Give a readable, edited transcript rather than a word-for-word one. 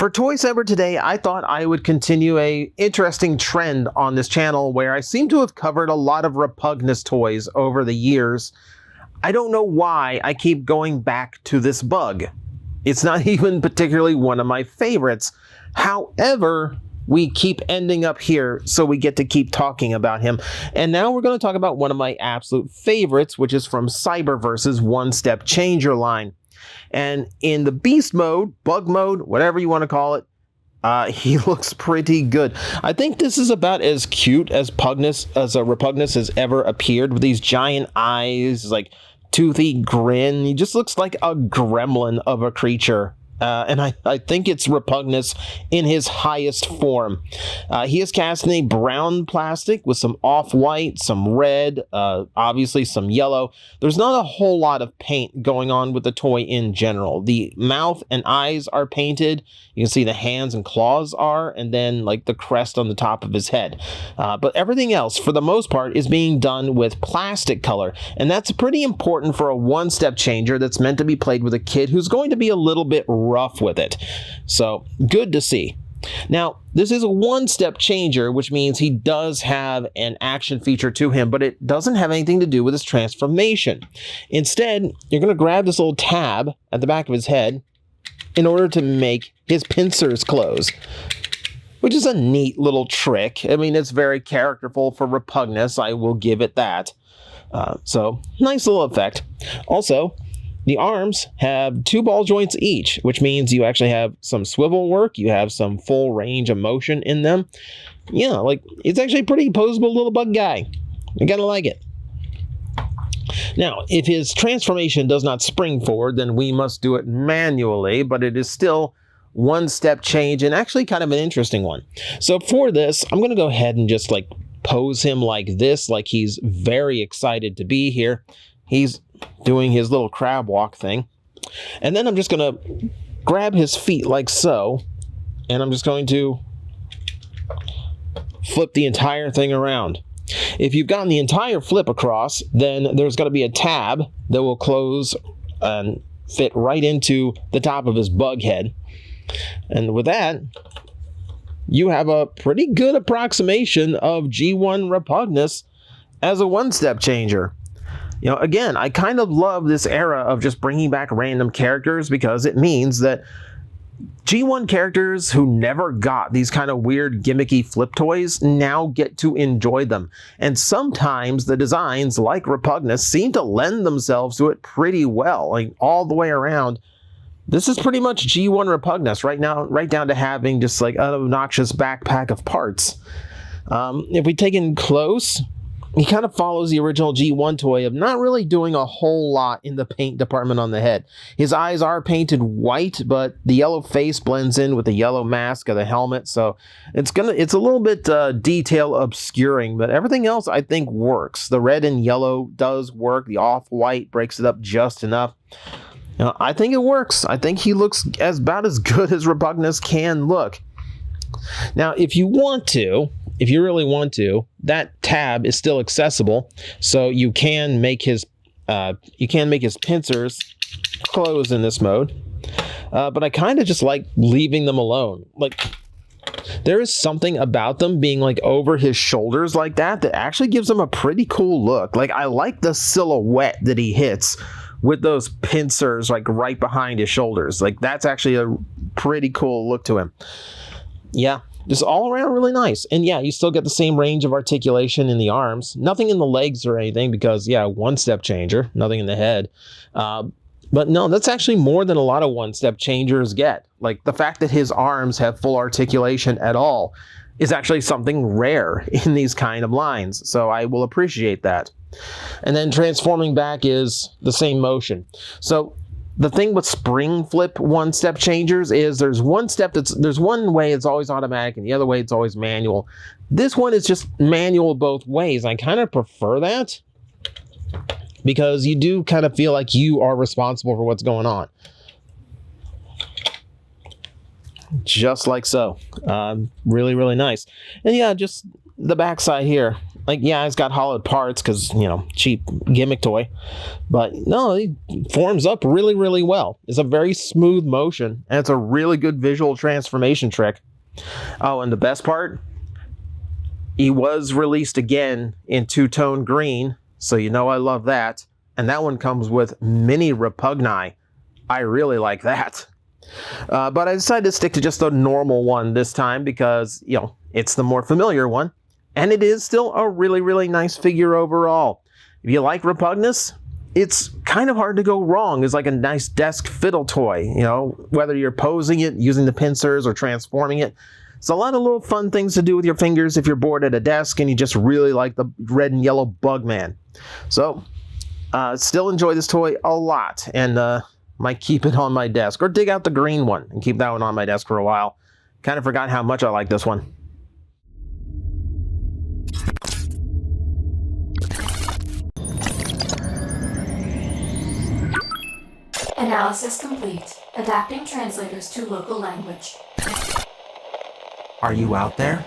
For Toycember today, I thought I would continue a interesting trend on this channel where I seem to have covered a lot of Repugnus toys over the years. I don't know why I keep going back to this bug. It's not even particularly one of my favorites. However, we keep ending up here, so we get to keep talking about him. And now we're going to talk about one of my absolute favorites, which is from Cyberverse's One-Step Changer line. And in the beast mode, bug mode, whatever you want to call it, he looks pretty good. I think this is about as cute as Repugnus has ever appeared, with these giant eyes, like toothy grin. He just looks like a gremlin of a creature. And I think it's Repugnus in his highest form. He is cast in a brown plastic with some off-white, some red, obviously some yellow. There's not a whole lot of paint going on with the toy in general. The mouth and eyes are painted. You can see the hands and claws are, and then like the crest on the top of his head. But everything else, for the most part, is being done with plastic color. And that's pretty important for a one-step changer that's meant to be played with a kid who's going to be a little bit rough with it. So good to see. Now, this is a one-step changer, which means he does have an action feature to him, but it doesn't have anything to do with his transformation. Instead, you're going to grab this little tab at the back of his head in order to make his pincers close, which is a neat little trick. I mean, it's very characterful for Repugnus, I will give it that. So, nice little effect. Also, the arms have 2 ball joints each, which means you actually have some swivel work, you have some full range of motion in them. Yeah, like, it's actually a pretty posable little bug guy. I gotta like it. Now, if his transformation does not spring forward, then we must do it manually, but it is still one-step change and actually kind of an interesting one. So for this, I'm gonna go ahead and just like pose him like this, like he's very excited to be here. He's doing his little crab walk thing. And then I'm just going to grab his feet like so, and I'm just going to flip the entire thing around. If you've gotten the entire flip across, then there's going to be a tab that will close and fit right into the top of his bug head. And with that, you have a pretty good approximation of G1 Repugnus as a one-step changer. You know, again, I kind of love this era of just bringing back random characters because it means that G1 characters who never got these kind of weird gimmicky flip toys now get to enjoy them. And sometimes the designs, like Repugnus, seem to lend themselves to it pretty well, like all the way around. This is pretty much G1 Repugnus right now, right down to having just like an obnoxious backpack of parts. If we take in close, he kind of follows the original G1 toy of not really doing a whole lot in the paint department on the head. His eyes are painted white, but the yellow face blends in with the yellow mask of the helmet, so it's a little bit detail obscuring, but everything else I think works. The red and yellow does work. The off-white breaks it up just enough. You know, I think it works. I think he looks about as good as Repugnus can look. Now, if you really want to, that tab is still accessible, so you can make his pincers close in this mode. But I kind of just like leaving them alone. Like, there is something about them being like over his shoulders like that actually gives them a pretty cool look. Like, I like the silhouette that he hits with those pincers like right behind his shoulders. Like, that's actually a pretty cool look to him. Yeah. Just all around really nice. And yeah, you still get the same range of articulation in the arms. Nothing in the legs or anything because, yeah, one-step changer. Nothing in the head. But no, that's actually more than a lot of one-step changers get. Like, the fact that his arms have full articulation at all is actually something rare in these kind of lines. So I will appreciate that. And then transforming back is the same motion. So the thing with spring flip one-step changers is there's one way it's always automatic and the other way it's always manual. This one is just manual both ways. I kind of prefer that because you do kind of feel like you are responsible for what's going on. Just like so. Really, really nice. And yeah, just the backside here. Like, yeah, it's got hollowed parts because, cheap gimmick toy. But no, it forms up really, really well. It's a very smooth motion, and it's a really good visual transformation trick. Oh, and the best part, he was released again in two-tone green, so I love that. And that one comes with mini Repugni. I really like that. But I decided to stick to just the normal one this time because, it's the more familiar one. And it is still a really, really nice figure overall. If you like Repugnus, it's kind of hard to go wrong. It's like a nice desk fiddle toy, whether you're posing it, using the pincers, or transforming it. It's a lot of little fun things to do with your fingers if you're bored at a desk and you just really like the red and yellow bug man. So, still enjoy this toy a lot, and might keep it on my desk, or dig out the green one and keep that one on my desk for a while. Kind of forgot how much I like this one. Analysis complete. Adapting translators to local language. Are you out there?